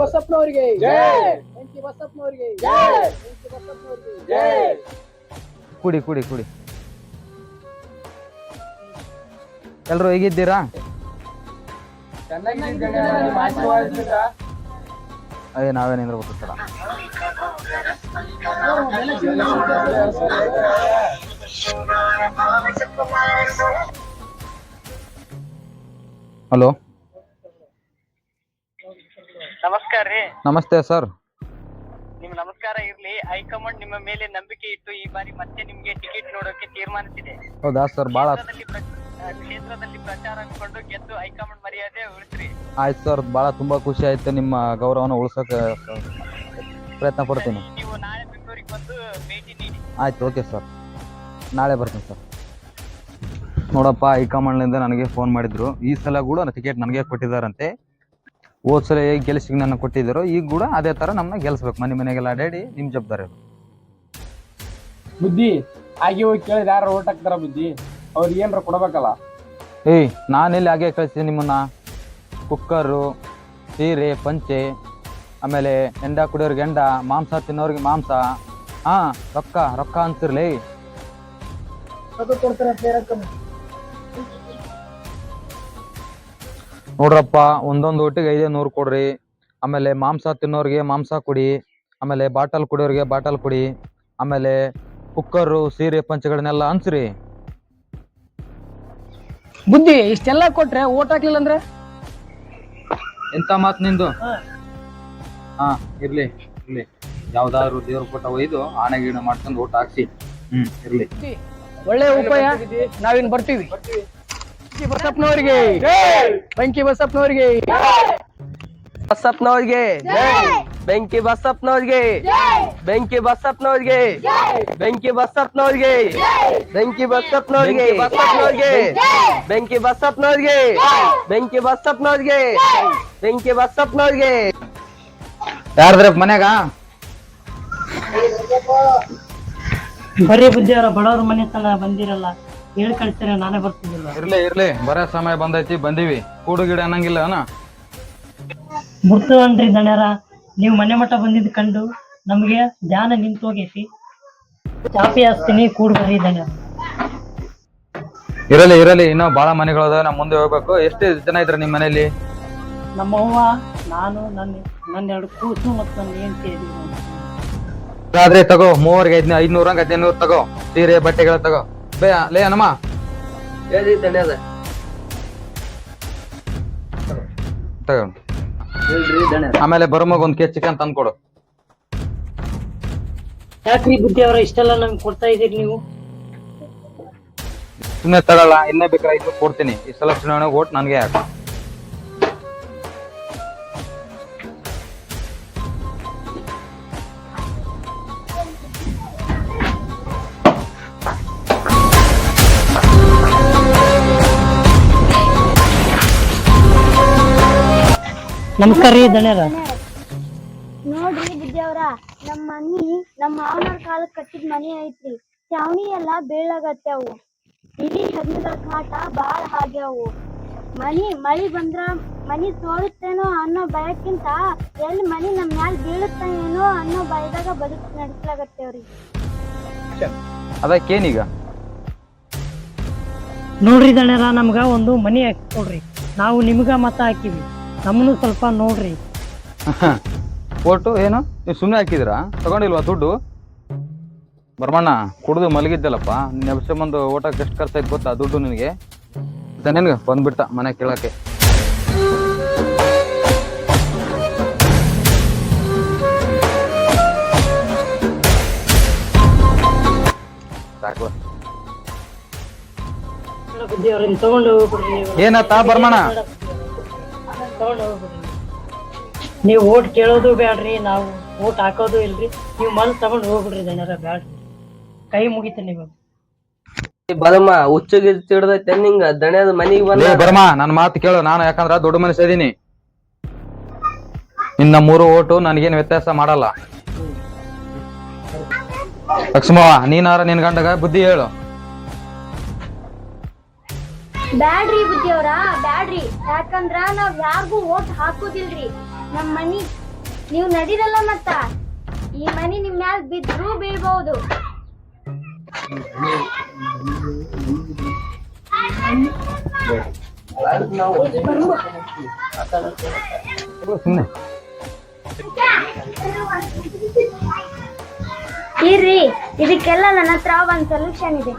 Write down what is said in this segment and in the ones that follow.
ಬಸಪ್ಪನವರಿಗೆ ಬೆಂಕಿ ಬಸಪ್ಪನವರಿಗೆ ಬೆಂಕಿ ಬಸಪ್ಪನವರಿಗೆ ಕುಡಿ ಕುಡಿ ಕುಡಿ. ಎಲ್ರು ಹೇಗಿದ್ದೀರಾ? ಅಯ್ಯ ನಾವೇನು ನಿಂದ್ರಬೇಕು ಸರ. ಹಲೋ ನಮಸ್ಕಾರ ರೀ. ನಮಸ್ತೆ ಸರ್. ನಿಮ್ ನಮಸ್ಕಾರ ಇರ್ಲಿ. ಹೈಕಮಾಂಡ್ ನಿಮ್ಮ ಮೇಲೆ ನಂಬಿಕೆ ಇಟ್ಟು ಈ ಬಾರಿ ಮತ್ತೆ ನಿಮ್ಗೆ ಟಿಕೆಟ್ ನೋಡೋಕೆ ತೀರ್ಮಾನಿಸಿದೆ. ಹೌದಾ ಸರ್? ಭಾಳ ಕ್ಷೇತ್ರದಲ್ಲಿ ಪ್ರಚಾರ ಅನ್ಕೊಂಡು ಗೆದ್ದು ಹೈಕಮಾಂಡ್ ಮರ್ಯಾದೆ ಉಳಿಸ್ರಿ. ಆಯ್ತು ಸರ್, ಭಾಳ ತುಂಬ ಖುಷಿ ಆಯ್ತು. ನಿಮ್ಮ ಗೌರವನ ಉಳ್ಸೋಕೆ ಪ್ರಯತ್ನ ಪಡ್ತೀನಿ. ನೀವು ನಾಳೆ ಬೆಂಗಳೂರಿಗೆ ಬಂದು ಭೇಟಿ ನೀಡಿ. ಆಯ್ತು, ಓಕೆ ಸರ್, ನಾಳೆ ಬರ್ತೀನಿ ಸರ್. ನೋಡಪ್ಪ, ಹೈಕಮಾಂಡ್ನಿಂದ ನನಗೆ ಫೋನ್ ಮಾಡಿದ್ರು. ಈ ಸಲ ಕೂಡ ಟಿಕೆಟ್ ನನಗೆ ಕೊಟ್ಟಿದ್ದಾರಂತೆ. ಹೋದ ಸಲ ಹೇಗೆ ಗೆಲ್ಸಿಗೆ ನನ್ನ ಕೊಟ್ಟಿದ್ರು, ಈಗ ಕೂಡ ಅದೇ ಥರ ನಮ್ಮನ್ನ ಗೆಲ್ಸ್ಬೇಕು. ಮನೆಗೆಲ್ಲ ಅಡ್ಯಾಡಿ ನಿಮ್ಮ ಜವಾಬ್ದಾರಿ. ಬುದ್ಧಿ ಹಾಗೆ ಹೋಗಿ ಕೇಳಿದ್ರೆ ಯಾರು ಓಟ್ ಹಾಕ್ತಾರ ಬುದ್ಧಿ? ಅವ್ರಿಗೆ ಏನಾರ ಕೊಡ್ಬೇಕಲ್ಲ. ಏಯ್, ನಾನೆಲ್ಲಿ ಹಾಗೆ ಕಳಿಸ್ತೀನಿ ನಿಮ್ಮನ್ನ? ಕುಕ್ಕರು, ಸೀರೆ, ಪಂಚೆ, ಆಮೇಲೆ ಎಂಡ ಕುಡಿಯೋರಿಗೆ ಎಂಡ, ಮಾಂಸ ತಿನ್ನೋರಿಗೆ ಮಾಂಸ. ಹಾಂ, ರೊಕ್ಕ ರೊಕ್ಕ ಅಂತಿರ್ಲಿ. ನೋಡ್ರಪ್ಪ, ಒಂದೊಂದು ಒಟ್ಟಿಗೆ 500 ಕೊಡ್ರಿ. ಆಮೇಲೆ ಮಾಂಸ ತಿನ್ನೋರಿಗೆ ಮಾಂಸ ಕೊಡಿ. ಆಮೇಲೆ ಬಾಟಲ್ ಕುಡಿಯೋರಿಗೆ ಬಾಟಲ್ ಕೊಡಿ. ಆಮೇಲೆ ಕುಕ್ಕರು, ಸೀರೆ, ಪಂಚೆಗಳನ್ನೆಲ್ಲ ಹಂಚ್ರಿ. ಬುದ್ಧಿ ಇಷ್ಟೆಲ್ಲ ಕೊಟ್ರೆ ಓಟ್ ಹಾಕ್ಲಿಲ್ಲ ಅಂದ್ರೆ ಎಂತ ಮಾತು ನಿಂದು? ಹಾ, ಇರ್ಲಿ ಇರ್ಲಿ. ಯಾವ್ದಾದ್ರು ದೇವ್ರ ಕೊಟ್ಟ ಒಯ್ದು ಆಣೆ ಗೀಣೆ ಮಾಡ್ಕೊಂಡು ಓಟ್ ಹಾಕ್ಸಿ. ಇರ್ಲಿ. ಒಳ್ಳೆ ಉಪಾಯ. ನಾವಿನ್ ಬರ್ತೀವಿ. ಬೆಂಕಿ ಬಸಪ್ಪನವರಿಗೆ ಬೆಂಕಿ ಬಸಪ್ಪನವರಿಗೆ ಬಸಪ್ಪನವ್ರಿಗೆ ಬೆಂಕಿ ಬಸಪ್ಪನವ್ರಿಗೆ ಬೆಂಕಿ ಬಸಪ್ಪನವ್ರಿಗೆ ಬೆಂಕಿ ಬಸಪ್ಪನವ್ರಿಗೆ ಬೆಂಕಿ ಬಸಪ್ಪನವ್ರಿಗೆ ಬೆಂಕಿ ಬಸಪ್ಪನವ್ರಿಗೆ ಬೆಂಕಿ ಬಸಪ್ಪನವ್ರಿಗೆ ಬೆಂಕಿ ಬಸಪ್ಪನವ್ರಿಗೆ. ಯಾರದ್ರ ಮನ್ಯಾಗ? ಬರೀ ಬುದ್ಧಿಯವರ ಬಡವ್ರ ಮನೆ ತನ ಬಂದಿರಲ್ಲ, ಹೇಳಿ ಕಳ್ಸಿರ ನಾನೇ ಬರ್ತಿದ್ದಿಲ್ಲ. ಇರ್ಲಿ ಇರ್ಲಿ, ಬರೋ ಸಮಯ ಬಂದೈತಿ, ಬಂದೀವಿ. ಕೂಡು ಗಿಡ ಅನ್ನಂಗಿಲ್ಲ ಅಣ್ಣ. ಮುರ್ತವನ್ರಿ ದಣ್ಯರ, ನೀವು ಮನೆ ಮಠ ಬಂದಿದ್ದು ಕಂಡು ನಮ್ಗೆ ಧ್ಯಾನ ನಿಂತು ಹೋಗೈತಿ. ಚಾಪಿ ಹಚ್ತೀನಿ, ಕೂಡ್ ಬರ್ರಿ ದಣ್ಯರ. ಇರಲಿ ಇರಲಿ, ಇನ್ನೂ ಬಾಳ ಮನೆಗಳದ, ನಾ ಮುಂದೆ ಹೋಗ್ಬೇಕು. ಎಷ್ಟು ಜನ ಇದ್ರ ನಿಮ್ ಮನೇಲಿ? ನಮ್ಮವ್ವ, ನಾನು, ನನ್ನ 2 ಕೂಸು ಮತ್ತು ನನ್ನ ಹೆಂಡತಿ ಇದೀವಿ. ಆದ್ರೆ ತಗೋ, 3ಗೆ 500 1500 ತಗೋ. ಸೀರೆ ಬಟ್ಟೆಗಳ ತಗೋ. ಲೇ ಅನಮ್ಮ, ಹೇಳಿ ದಣ್ಯದ. ತಗೋ. ಆಮೇಲೆ ಬರೋಮಗ ಒಂದ್ ಕೆಜಿ ಚಿಕನ್ ತಂದ್ಕೊಡು. ಯಾಕ್ರಿ ಬುದ್ಧಿಯವರ ಇಷ್ಟೆಲ್ಲ ನಮ್ಗೆ ಕೊಡ್ತಾ ಇದೀರಿ ನೀವು? ಸುಮ್ಮನೆ ತಗೊಳ್ಳ, ಇನ್ನೇ ಬೇಕಾದ್ರೆ 500 ಕೊಡ್ತೀನಿ. ಈ ಸಲ ಚುನಾವಣೆ ಓಟ್ ನನ್ಗೆ ಹಾಕು. ನಮಸ್ಕಾರ ರೀ ದಣ್ಯರ. ನೋಡ್ರಿ ಬುದ್ಧಿಯವ್ರ, ನಮ್ಮ ಮಾವನವ್ರ ಕಾಲಕ್ಕೆ ಕಟ್ಟಿದ ಮನೆ ಐತ್ರಿ. ಚಾವಣಿ ಎಲ್ಲಾ ಬೀಳಾಗತ್ಯಾವು. ಇಡೀ ಹರಿದ ಕಾಟ ಬಾಳ ಆಗ್ಯಾವು. ಮಳಿ ಬಂದ್ರ ಮನಿ ಸೋಳುತ್ತೇನೋ ಅನ್ನೋ ಭಯಕ್ಕಿಂತ ಎಲ್ಲಿ ಮನಿ ನಮ್ ಮ್ಯಾಲ ಬೀಳುತ್ತ ಏನೋ ಅನ್ನೋ ಭಯದಾಗ ಬದುಕು ನಡೆಸ್ಲಾಗತ್ತೇವ್ರಿ. ಅದಕ್ಕೇನೀಗ? ನೋಡ್ರಿ ದಣ್ಯರ, ನಮ್ಗ ಒಂದು ಮನಿ ಹಾಕಿ ಕೊಡ್ರಿ. ನಾವು ನಿಮ್ಗ ಮತ ಹಾಕಿವಿ, ನಮ್ಮನ್ನು ಸ್ವಲ್ಪ ನೋಡ್ರಿ. ಓಟು ಏನು ನೀವು ಸುಮ್ಮನೆ ಹಾಕಿದಿರಾ? ತಗೊಂಡಿಲ್ವಾ ದುಡ್ಡು? ಬರ್ಮಣ್ಣ, ಕುಡ್ದು ಮಲಗಿದ್ದಲ್ಲಪ್ಪ. ನೆಬ್ಸಂಬಂದು ಓಟಕ್ಕೆ ಎಷ್ಟು ಖರ್ಚಾಯ್ತು ಗೊತ್ತಾ ದುಡ್ಡು ನಿನಗೆ? ನಿನ್ಗೆ ಬಂದ್ಬಿಟ್ಟ ಮನೆ ಕೇಳಕ್ಕೆ. ಸಾಕು. ತಗೊಂಡು ಹೋಗ್ಬಿಡ್ರಿ. ಏನತ್ತ ಬರ್ಮಣ್ಣ? ತಗೊಂಡು ಹೋಗ್ಬಿಡ್ರಿ. ನೀವು ಓಟ್ ಕೇಳೋದು ಬ್ಯಾಡ್ರಿ, ನಾವು ಓಟ್ ಹಾಕೋದು ಇಲ್ರಿ. ನೀವು ಮಲ್ ತಗೊಂಡು ಹೋಗ್ಬಿಡ್ರಿ ದಣ್ಯರ, ಬ್ಯಾಡ್ರಿ. ಕೈ ಮುಗಿತೀನಿ ನಿಮಗೆ. ಬರಮ್ಮ, ಹುಚ್ಚಗಿಚ್ಚ ಹಿಡ್ದೈತೆ ನಿಂಗ ದಣ್ಯದ ಮನಿಗೆ ಬಂದ. ಬರ್ಮ, ನನ್ನ ಮಾತು ಕೇಳು. ನಾನು ಯಾಕಂದ್ರ ದೊಡ್ಡ ಮನುಷ್ಯ ಇದೀನಿ. ಇನ್ನ 3 ಓಟು ನನಗೇನು ವ್ಯತ್ಯಾಸ ಮಾಡಲ್ಲ. ಲಕ್ಷ್ಮವ್ವ, ನೀನಾರ ನಿನ್ ಗಂಡಗ ಬುದ್ಧಿ ಹೇಳು. ಬ್ಯಾಡ್ರಿ ಬುದ್ಧಿಯವ್ರ, ಬ್ಯಾಡ್ರಿ. ಯಾಕಂದ್ರ ನಾವ್ ಯಾರಿಗೂ ಓಟ್ ಹಾಕುದಿಲ್ರಿ. ನೀವು ನಡೀರಲ್ಲ ಮತ್ತ ಈ ಮನಿ ನಿಮ್ ಮ್ಯಾಲ್ ಬಿದ್ರು ಬೀಳ್ಬಹುದು. ಸುಮ್ಮನೆ ಇರ್ರಿ, ಇದಕ್ಕೆಲ್ಲ ನನ್ನ ಹತ್ರ ಒಂದ್ ಸೊಲ್ಯೂಷನ್ ಇದೆ.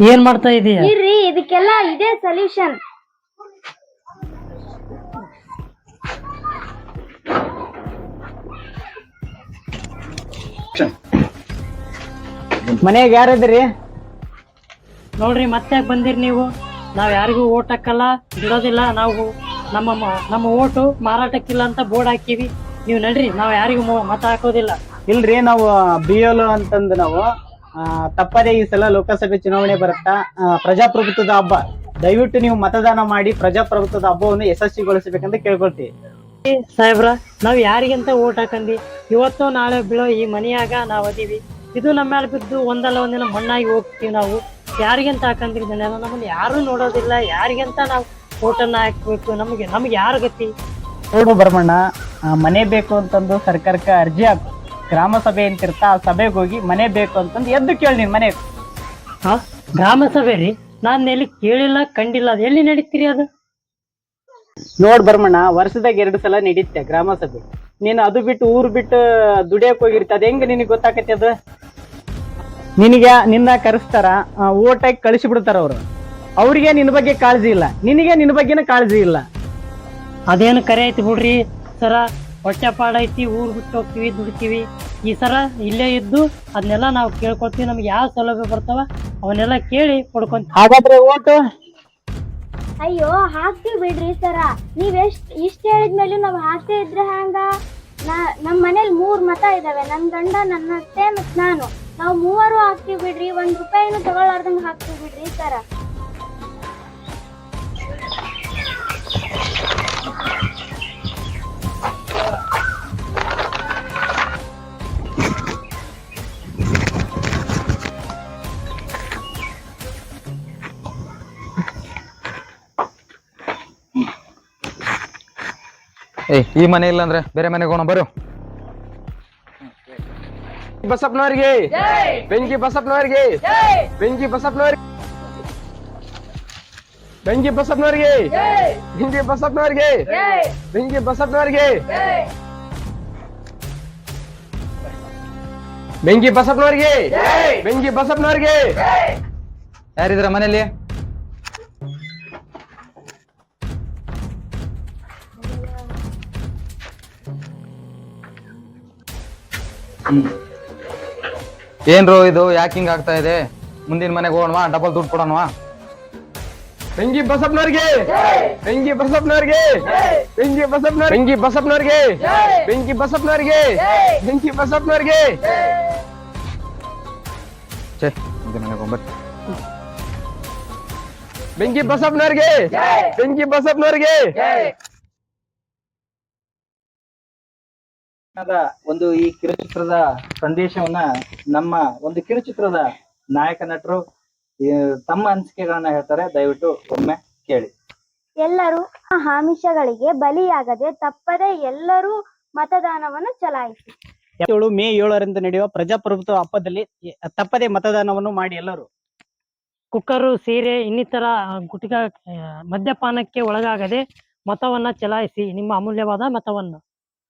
ಏನ್ ಮಾಡ್ತಾ ಇದೀಯ? ಇರ್ರಿ, ಇದಕ್ಕೆಲ್ಲ ಇದೇ ಸೊಲ್ಯೂಷನ್. ಮನೆಯಾಗ ಯಾರಿದ್ರಿ? ನೋಡ್ರಿ ಮತ್ತೆ ಯಾಕೆ ಬಂದಿರಿ ನೀವು? ನಾವ್ ಯಾರಿಗೂ ಓಟ್ ಹಾಕಲ್ಲ, ಬಿಡೋದಿಲ್ಲ. ನಾವು ನಮ್ಮ ಓಟು ಮಾರಾಟಕ್ಕಿಲ್ಲ ಅಂತ ಬೋರ್ಡ್ ಹಾಕಿವಿ. ನೀವು ನಡ್ರಿ, ನಾವ್ ಯಾರಿಗೂ ಮತ ಹಾಕೋದಿಲ್ಲ. ಇಲ್ರಿ, ನಾವು BLO ಅಂತಂದು ನಾವು ತಪ್ಪದೇ ಈ ಸಲ ಲೋಕಸಭೆ ಚುನಾವಣೆ ಬರುತ್ತಾ, ಪ್ರಜಾಪ್ರಭುತ್ವದ ಹಬ್ಬ, ದಯವಿಟ್ಟು ನೀವು ಮತದಾನ ಮಾಡಿ ಪ್ರಜಾಪ್ರಭುತ್ವದ ಹಬ್ಬವನ್ನು ಯಶಸ್ವಿಗೊಳಿಸಬೇಕಂತ ಕೇಳ್ಕೊಳ್ತೀವಿ. ಸಾಹೇಬ್ರ, ನಾವ್ ಯಾರಿಗಂತ ಓಟ್ ಹಾಕಂದಿ? ಇವತ್ತು ನಾಳೆ ಬೀಳೋ ಈ ಮನೆಯಾಗ ನಾವ್ ಅದೀವಿ. ಇದು ನಮ್ಮ ಮೇಲೆ ಬಿದ್ದು ಒಂದಲ್ಲ ಒಂದಿನ ಮಣ್ಣಾಗಿ ಹೋಗ್ತೀವಿ. ನಾವು ಯಾರಿಗಂತ ಹಾಕಂದ್ರಿ? ಇದನ್ನೆಲ್ಲ ನಮ್ಮನ್ನ ಯಾರು ನೋಡೋದಿಲ್ಲ. ಯಾರಿಗಂತ ನಾವು ಓಟನ್ನ ಹಾಕ್ಬೇಕು? ನಮ್ಗೆ ಯಾರು ಗತಿ? ನೋಡು ಭರಮಣ್ಣ, ಮನೆ ಬೇಕು ಅಂತಂದು ಸರ್ಕಾರಕ್ಕೆ ಅರ್ಜಿ ಹಾಕು. ಗ್ರಾಮ ಸಭೆ ಅಂತಿರ್ತಾ ಆ ಸಭೆಗೆ ಹೋಗಿ ಮನೆ ಬೇಕು ಅಂತಂದು ಎದ್ದು ಕೇಳಿ ನೀನ್ ಮನೆ. ಗ್ರಾಮ ಸಭೆ ರೀ? ನಾನ್ ಎಲ್ಲಿ ಕೇಳಿಲ್ಲ, ಕಂಡಿಲ್ಲ. ಅದು ಎಲ್ಲಿ ನಡೀತೀರಿ ಅದು? ನೋಡ್ ಭರಮಣ್ಣ, ವರ್ಷದಾಗ 2 ಸಲ ನಡೀತೆ ಗ್ರಾಮ ಸಭೆ. ನೀನು ಅದು ಬಿಟ್ಟು ಊರು ಬಿಟ್ಟು ದುಡಿಯಕ್ ಹೋಗಿರ್ತ, ಅದ ಹೆಂಗ ನಿನಗೆ ಗೊತ್ತಾಕತಿ? ಅದು ನಿನ್ನ ಕರೆಸ್ತಾರ, ಓಟ್ ಹಾಕಿ ಕಳಿಸಿ ಬಿಡ್ತಾರ ಅವ್ರು. ಅವ್ರಿಗೆ ನಿನ್ನ ಬಗ್ಗೆ ಕಾಳಜಿ ಇಲ್ಲ, ನಿನಗೆ ನಿನ್ನ ಬಗ್ಗೆನ ಕಾಳಜಿ ಇಲ್ಲ. ಅದೇನು ಕರೆ ಐತಿ ಬಿಡ್ರಿ ಸರ. ಹೊಟ್ಟೆ ಪಾಡೈತಿ, ಊರ್ ಬಿಟ್ಟು ಹೋಗ್ತೀವಿ, ದುಡಿತೀವಿ. ಈ ಸರ ಇಲ್ಲೇ ಇದ್ದು ಅದನ್ನೆಲ್ಲ ನಾವು ಕೇಳ್ಕೊತೀವಿ. ನಮ್ಗೆ ಯಾವ ಸೌಲಭ್ಯ ಬರ್ತಾವ ಅವನ್ನೆಲ್ಲ ಕೇಳಿ ಕೊಡ್ಕೊಂತೀವಿ. ಹಾಗಾದ್ರೆ ಓಟು ಅಯ್ಯೋ, ಹಾಕ್ತಿವಿ ಬಿಡ್ರಿ ಸರ. ನೀವ್ ಇಷ್ಟ ಹೇಳಿದ್ಮೇಲೆ ನಾವ್ ಹಾಕ್ತೇ ಇದ್ರೆ ಹ್ಯಾಂಗ? ನಮ್ ಮನೇಲಿ 3 ಮತ ಇದಾವೆ. ನನ್ ಗಂಡ, ನನ್ನ ಅತ್ತೆ ಮತ್ ನಾನು. ನಾವ್ 3 ಹಾಕ್ತಿವಿ ಬಿಡ್ರಿ. 1 ರೂಪಾಯಿನೂ ತಗೊಳ್ಳಾರ್ದಂಗ ಹಾಕ್ತಿವಿ ಬಿಡ್ರಿ ಸರ. ಈ ಮನೆ ಇಲ್ಲ ಅಂದ್ರೆ ಬೇರೆ ಮನೆಗೆ ಹೋಗೋಣ ಬರು. ಬಸಪ್ಪನವ್ರಿಗೆ ಬೆಂಕಿ, ಬಸಪ್ಪನವ್ರಿಗೆ ಬೆಂಕಿ, ಬಸಪ್ಪನವ್ರಿಗೆ ಬೆಂಕಿ, ಬಸಪ್ಪನವ್ರಿಗೆ ಬೆಂಕಿ, ಬಸಪ್ಪನವ್ರಿಗೆ ಬೆಂಕಿ, ಬಸಪ್ಪನವ್ರಿಗೆ ಬೆಂಕಿ, ಬಸಪ್ಪನವ್ರಿಗೆ ಬೆಂಕಿ, ಬಸಪ್ಪನವ್ರಿಗೆ. ಯಾರಿದ್ರ ಮನೇಲಿ? ಏನ್ರೋ ಇದು? ಯಾಕೆ ಹಿಂಗ ಆಗ್ತಾ ಇದೆ? ಮುಂದಿನ ಮನೆಗೆ ಹೋಗೋಣವಾ? ಡಬಲ್ ದುಡ್ಡು ಕೊಡೋಣವಾ? ಬೆಂಕಿ, ಬಸಪ್ಪನವ್ರಿಗೆ ಬೆಂಕಿ, ಬಸಪ್ಪನವ್ರಿಗೆ ಬೆಂಕಿ, ಬಸಪ್ಪನವ್ರಿಗೆ ಬೆಂಕಿ, ಬಸಪ್ಪನವ್ರಿಗೆ ಬೆಂಕಿ, ಬಸಪ್ಪನವ್ರಿಗೆ ಬೆಂಕಿ, ಬಸಪ್ಪನವ್ರಿಗೆ. ಛೇ, ಮುಂದಿನ ಮನೆಗೆ ಹೋಗ್ಬರ್ರಿ. ಬೆಂಕಿ, ಬಸಪ್ಪನವ್ರಿಗೆ ಬೆಂಕಿ, ಬಸಪ್ಪನವ್ರಿಗೆ. ಒಂದು ಈ ಕಿರುಚಿತ್ರದ ಸಂದೇಶವನ್ನ ನಮ್ಮ ಒಂದು ಕಿರುಚಿತ್ರದ ನಾಯಕ ನಟರು ತಮ್ಮ ಅನಿಸಿಕೆಗಳನ್ನ ಹೇಳ್ತಾರೆ. ದಯವಿಟ್ಟು ಒಮ್ಮೆ ಕೇಳಿ. ಎಲ್ಲರೂ ಆಮಿಷಗಳಿಗೆ ಬಲಿಯಾಗದೆ ತಪ್ಪದೆ ಎಲ್ಲರೂ ಮತದಾನವನ್ನು ಚಲಾಯಿಸಿ. ಮೇ 7ರಂದು ನಡೆಯುವ ಪ್ರಜಾಪ್ರಭುತ್ವ ಹಬ್ಬದಲ್ಲಿ ತಪ್ಪದೆ ಮತದಾನವನ್ನು ಮಾಡಿ. ಎಲ್ಲರೂ ಕುಕ್ಕರು, ಸೀರೆ, ಇನ್ನಿತರ ಗುಟ್ಕ ಮದ್ಯಪಾನಕ್ಕೆ ಒಳಗಾಗದೆ ಮತವನ್ನ ಚಲಾಯಿಸಿ. ನಿಮ್ಮ ಅಮೂಲ್ಯವಾದ ಮತವನ್ನ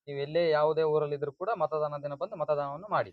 ನೀವೆಲ್ಲೇ ಯಾವುದೇ ಊರಲ್ಲಿ ಇದ್ರೂ ಕೂಡ ಮತದಾನ ದಿನ ಬಂದು ಮತದಾನವನ್ನು ಮಾಡಿ.